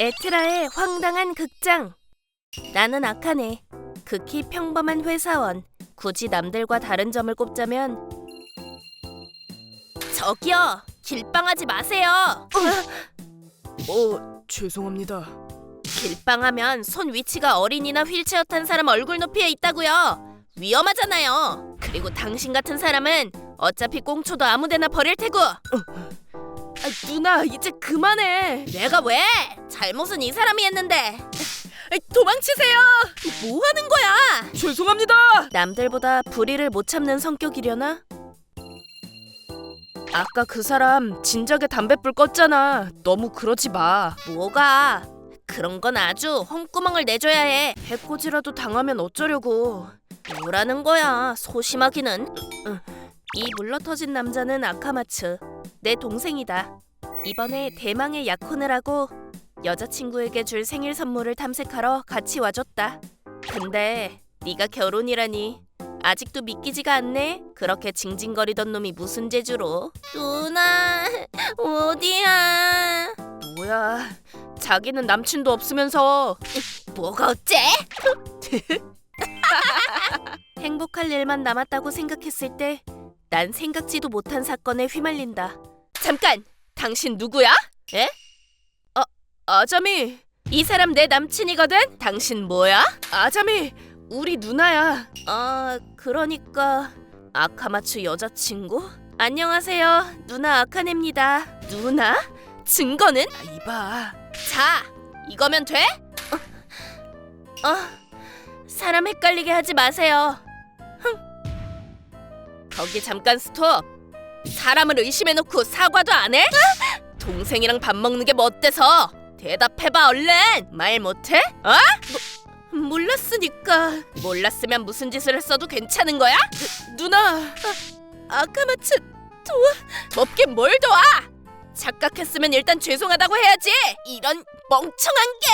에트라의 황당한 극장. 나는 아카네. 극히 평범한 회사원. 굳이 남들과 다른 점을 꼽자면 저기요! 길빵하지 마세요! 죄송합니다. 길빵하면 손 위치가 어린이나 휠체어 탄 사람 얼굴 높이에 있다고요. 위험하잖아요. 그리고 당신 같은 사람은 어차피 꽁초도 아무데나 버릴 테고. 누나, 이제 그만해. 내가 왜? 잘못은 이 사람이 했는데. 도망치세요. 뭐 하는 거야? 죄송합니다. 남들보다 불의를 못 참는 성격이려나? 아까 그 사람 진작에 담뱃불 껐잖아. 너무 그러지 마. 뭐가? 그런 건 아주 홈구멍을 내줘야 해. 해코지라도 당하면 어쩌려고. 뭐라는 거야? 소심하기는. 이 물러터진 남자는 아카마츠. 내 동생이다. 이번에 대망의 약혼을 하고 여자친구에게 줄 생일 선물을 탐색하러 같이 와줬다. 근데 네가 결혼이라니 아직도 믿기지가 않네. 그렇게 징징거리던 놈이 무슨 재주로. 누나 어디야? 뭐야, 자기는 남친도 없으면서. 뭐가 어째? 행복할 일만 남았다고 생각했을 때 난 생각지도 못한 사건에 휘말린다. 잠깐! 당신 누구야? 에? 아자미. 이 사람 내 남친이거든? 당신 뭐야? 아자미, 우리 누나야. 그러니까 아카마츠 여자친구? 안녕하세요. 누나 아카네입니다. 누나? 증거는? 이봐. 자, 이거면 돼? 사람 헷갈리게 하지 마세요. 거기 잠깐 스톱. 사람을 의심해놓고 사과도 안 해? 동생이랑 밥 먹는 게 뭐 어때서? 대답해봐 얼른. 말 못해? 몰랐으니까. 몰랐으면 무슨 짓을 했어도 괜찮은 거야? 누나. 아카마츠 도와. 먹긴 뭘 도와? 착각했으면 일단 죄송하다고 해야지. 이런 멍청한 게.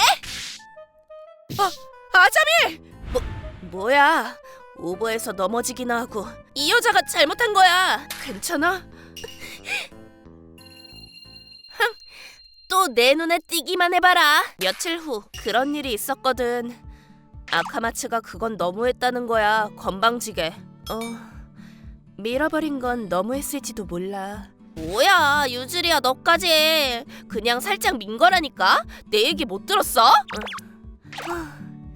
아자미. 뭐야? 오버해서 넘어지기나 하고. 이 여자가 잘못한 거야. 괜찮아? 또 내 눈에 띄기만 해봐라. 며칠 후 그런 일이 있었거든. 아카마츠가 그건 너무했다는 거야. 건방지게. 밀어버린 건 너무했을지도 몰라. 뭐야 유즈리야, 너까지. 그냥 살짝 민 거라니까. 내 얘기 못 들었어?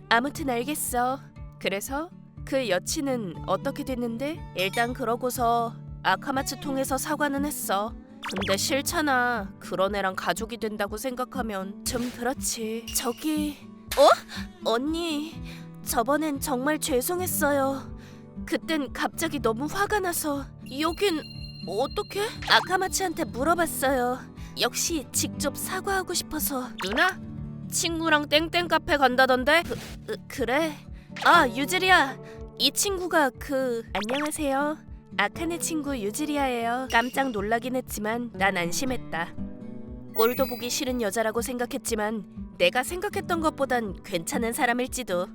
아무튼 알겠어. 그래서 그 여친은 어떻게 됐는데? 일단 그러고서 아카마츠 통해서 사과는 했어. 근데 싫잖아. 그런 애랑 가족이 된다고 생각하면 좀 그렇지. 저기 언니, 저번엔 정말 죄송했어요. 그땐 갑자기 너무 화가 나서. 여긴 어떻게? 아카마츠한테 물어봤어요. 역시 직접 사과하고 싶어서. 누나? 친구랑 땡땡 카페 간다던데? 그래? 유즈리야, 이 친구가 안녕하세요. 아카네 친구 유즈리아예요. 깜짝 놀라긴 했지만 난 안심했다. 꼴도 보기 싫은 여자라고 생각했지만 내가 생각했던 것보단 괜찮은 사람일지도.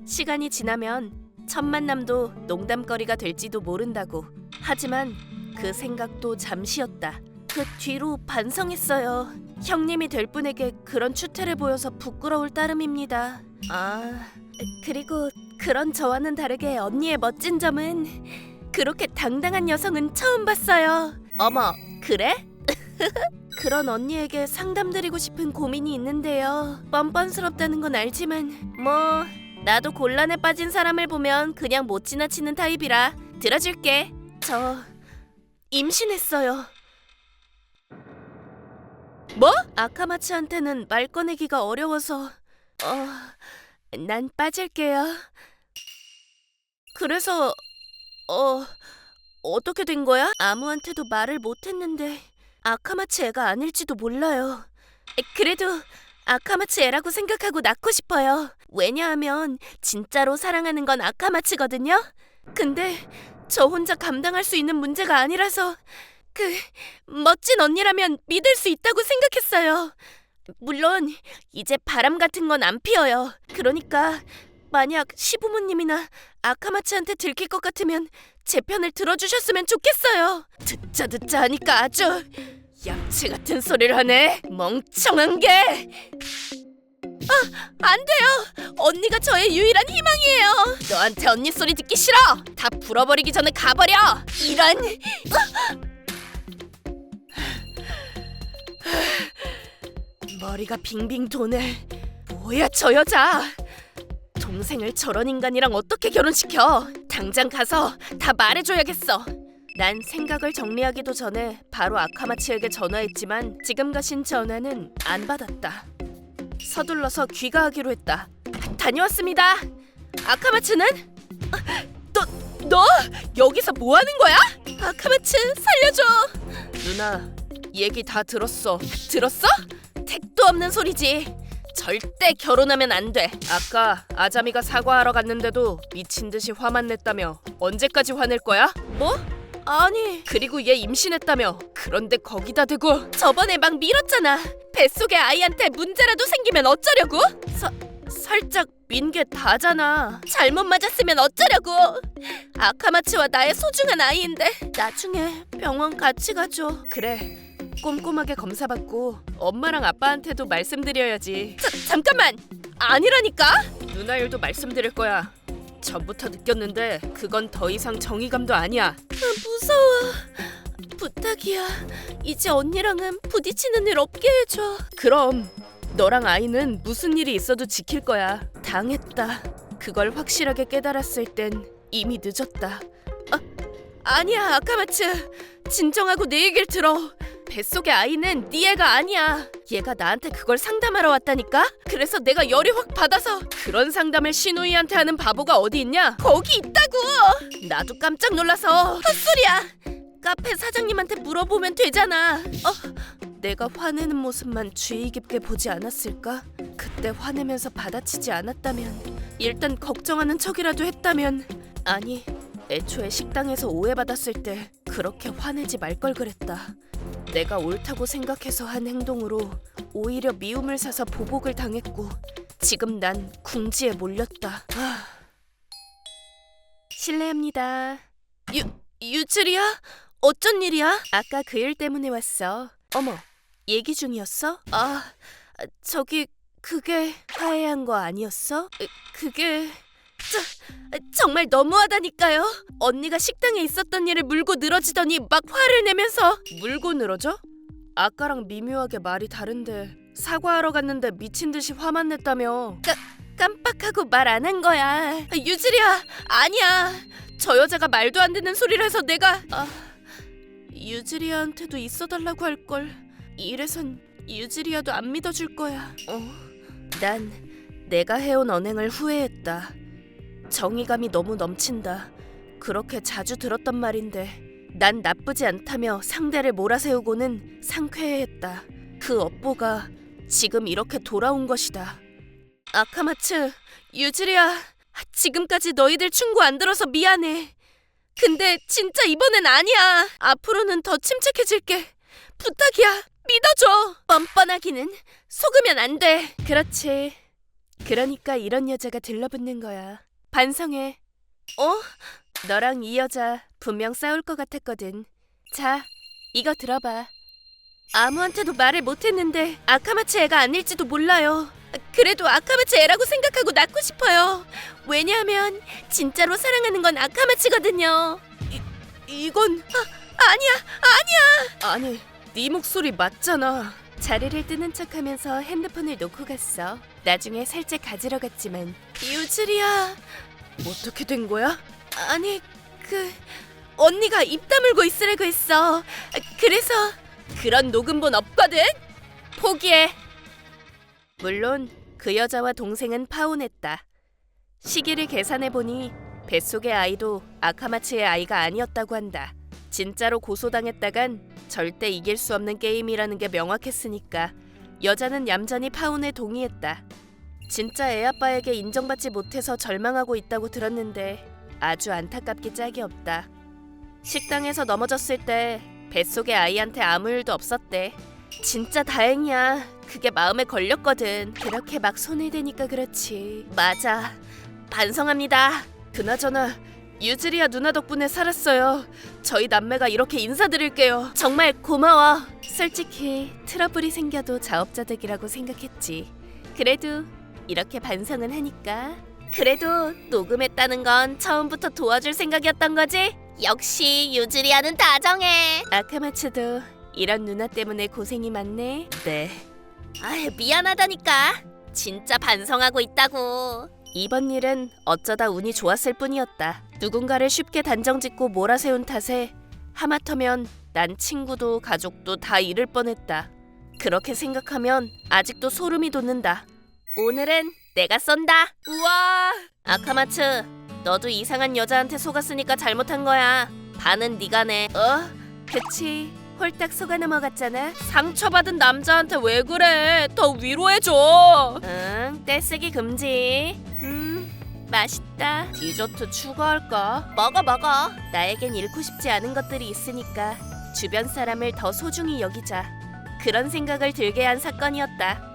시간이 지나면 첫 만남도 농담거리가 될지도 모른다고. 하지만 그 생각도 잠시였다. 그 뒤로 반성했어요. 형님이 될 분에게 그런 추태를 보여서 부끄러울 따름입니다. 그리고 그런 저와는 다르게 언니의 멋진 점은 그렇게 당당한 여성은 처음 봤어요. 어머, 그래? 그런 언니에게 상담드리고 싶은 고민이 있는데요. 뻔뻔스럽다는 건 알지만 뭐 나도 곤란에 빠진 사람을 보면 그냥 못 지나치는 타입이라 들어줄게. 저 임신했어요. 뭐? 아카마츠한테는 말 꺼내기가 어려워서 난 빠질게요. 그래서 어떻게 된 거야? 아무한테도 말을 못했는데 아카마츠 애가 아닐지도 몰라요. 그래도 아카마츠 애라고 생각하고 낳고 싶어요. 왜냐하면 진짜로 사랑하는 건 아카마츠거든요. 근데 저 혼자 감당할 수 있는 문제가 아니라서 멋진 언니라면 믿을 수 있다고 생각했어요. 물론 이제 바람 같은 건 안 피어요. 그러니까 만약 시부모님이나 아카마츠한테 들킬 것 같으면 제 편을 들어주셨으면 좋겠어요. 듣자 하니까 아주 양치 같은 소리를 하네. 멍청한 게. 안 돼요. 언니가 저의 유일한 희망이에요. 너한테 언니 소리 듣기 싫어. 다 불어버리기 전에 가버려. 이런. 머리가 빙빙 도네. 뭐야 저 여자. 동생을 저런 인간이랑 어떻게 결혼시켜? 당장 가서 다 말해줘야겠어. 난 생각을 정리하기도 전에 바로 아카마츠에게 전화했지만 지금 가신 전화는 안 받았다. 서둘러서 귀가하기로 했다. 다녀왔습니다. 아카마츠는? 너 여기서 뭐 하는 거야? 아카마츠 살려줘. 누나 얘기 다 들었어. 들었어? 택도 없는 소리지. 절대 결혼하면 안 돼. 아까 아자미가 사과하러 갔는데도 미친 듯이 화만 냈다며. 언제까지 화낼 거야? 뭐? 아니 그리고 얘 임신했다며. 그런데 거기다 대고 저번에 막 밀었잖아. 뱃속에 아이한테 문제라도 생기면 어쩌려고? 살짝 민 게 다잖아. 잘못 맞았으면 어쩌려고. 아카마츠와 나의 소중한 아이인데. 나중에 병원 같이 가줘. 그래 꼼꼼하게 검사받고 엄마랑 아빠한테도 말씀드려야지. 잠깐만. 아니라니까. 누나 일도 말씀드릴 거야. 전부터 느꼈는데 그건 더 이상 정의감도 아니야. 무서워. 부탁이야. 이제 언니랑은 부딪히는 일 없게 해줘. 그럼 너랑 아이는 무슨 일이 있어도 지킬 거야. 당했다. 그걸 확실하게 깨달았을 땐 이미 늦었다. 아니야 아카마츠. 진정하고 내 얘기를 들어. 뱃속의 아이는 네 애가 아니야. 얘가 나한테 그걸 상담하러 왔다니까. 그래서 내가 열이 확 받아서. 그런 상담을 시누이한테 하는 바보가 어디 있냐? 거기 있다고. 나도 깜짝 놀라서. 헛소리야. 카페 사장님한테 물어보면 되잖아. 내가 화내는 모습만 주의 깊게 보지 않았을까? 그때 화내면서 받아치지 않았다면, 일단 걱정하는 척이라도 했다면. 아니 애초에 식당에서 오해받았을 때 그렇게 화내지 말 걸 그랬다. 내가 옳다고 생각해서 한 행동으로 오히려 미움을 사서 보복을 당했고 지금 난 궁지에 몰렸다. 실례합니다. 유즈리야? 어쩐 일이야? 아까 그 일 때문에 왔어. 어머, 얘기 중이었어? 저기 그게 화해한 거 아니었어? 그게... 정말 너무하다니까요. 언니가 식당에 있었던 일을 물고 늘어지더니 막 화를 내면서. 물고 늘어져? 아까랑 미묘하게 말이 다른데. 사과하러 갔는데 미친 듯이 화만 냈다며. 깜빡하고 말 안 한 거야. 유즈리야, 아니야. 저 여자가 말도 안 되는 소리를 해서 내가... 유즈리아한테도 있어달라고 할걸. 이래선 유즈리아도 안 믿어줄 거야. 난 내가 해온 언행을 후회했다. 정의감이 너무 넘친다. 그렇게 자주 들었던 말인데 난 나쁘지 않다며 상대를 몰아세우고는 상쾌해했다. 그 업보가 지금 이렇게 돌아온 것이다. 아카마츠, 유즈리야, 지금까지 너희들 충고 안 들어서 미안해. 근데 진짜 이번엔 아니야. 앞으로는 더 침착해질게. 부탁이야. 믿어줘. 뻔뻔하기는 속으면 안 돼. 그렇지. 그러니까 이런 여자가 들러붙는 거야. 반성해. 너랑 이 여자 분명 싸울 것 같았거든. 자, 이거 들어봐. 아무한테도 말을 못했는데 아카마츠 애가 아닐지도 몰라요. 그래도 아카마츠 애라고 생각하고 낳고 싶어요. 왜냐하면 진짜로 사랑하는 건 아카마츠거든요. 이건... 아니야. 아니, 네 목소리 맞잖아. 자리를 뜨는 척하면서 핸드폰을 놓고 갔어. 나중에 살짝 가지러 갔지만. 유즈리야, 어떻게 된 거야? 아니, 언니가 입 다물고 있으라고 했어. 그래서... 그런 녹음본 없거든? 포기해. 물론 그 여자와 동생은 파혼했다. 시기를 계산해보니 뱃속의 아이도 아카마츠의 아이가 아니었다고 한다. 진짜로 고소당했다간 절대 이길 수 없는 게임이라는 게 명확했으니까 여자는 얌전히 파혼에 동의했다. 진짜 애아빠에게 인정받지 못해서 절망하고 있다고 들었는데 아주 안타깝기 짝이 없다. 식당에서 넘어졌을 때 뱃속의 아이한테 아무 일도 없었대. 진짜 다행이야. 그게 마음에 걸렸거든. 그렇게 막 손을 대니까 그렇지. 맞아. 반성합니다. 그나저나 유즈리아 누나 덕분에 살았어요. 저희 남매가 이렇게 인사드릴게요. 정말 고마워. 솔직히 트러블이 생겨도 자업자득이라고 생각했지. 그래도 이렇게 반성은 하니까. 그래도 녹음했다는 건 처음부터 도와줄 생각이었던 거지? 역시 유즈리아는 다정해. 아카마츠도 이런 누나 때문에 고생이 많네. 네. 아휴, 미안하다니까. 진짜 반성하고 있다고. 이번 일은 어쩌다 운이 좋았을 뿐이었다. 누군가를 쉽게 단정짓고 몰아세운 탓에 하마터면 난 친구도 가족도 다 잃을 뻔했다. 그렇게 생각하면 아직도 소름이 돋는다. 오늘은 내가 쏜다. 우와. 아카마츠, 너도 이상한 여자한테 속았으니까 잘못한 거야. 반은 네가 내. 그치. 홀딱 속아 넘어갔잖아. 상처받은 남자한테 왜 그래? 더 위로해줘. 응, 떼쓰기 금지. 맛있다. 디저트 추가할까? 먹어. 나에겐 잃고 싶지 않은 것들이 있으니까 주변 사람을 더 소중히 여기자. 그런 생각을 들게 한 사건이었다.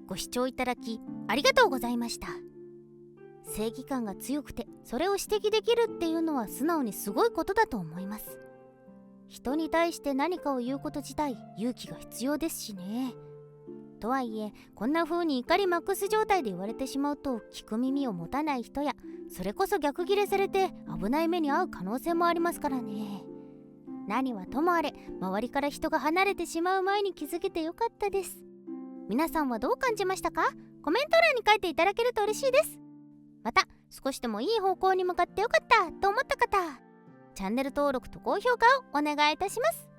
ご視聴いただきありがとうございました。正義感が強くてそれを指摘できるっていうのは素直にすごいことだと思います。人に対して何かを言うこと自体勇気が必要ですしね。とはいえこんな風に怒りマックス状態で言われてしまうと聞く耳を持たない人やそれこそ逆ギレされて危ない目に遭う可能性もありますからね。何はともあれ周りから人が離れてしまう前に気づけてよかったです。皆さんはどう感じましたか？コメント欄に書いていただけると嬉しいです。また少しでもいい方向に向かってよかったと思った方、チャンネル登録と高評価をお願いいたします。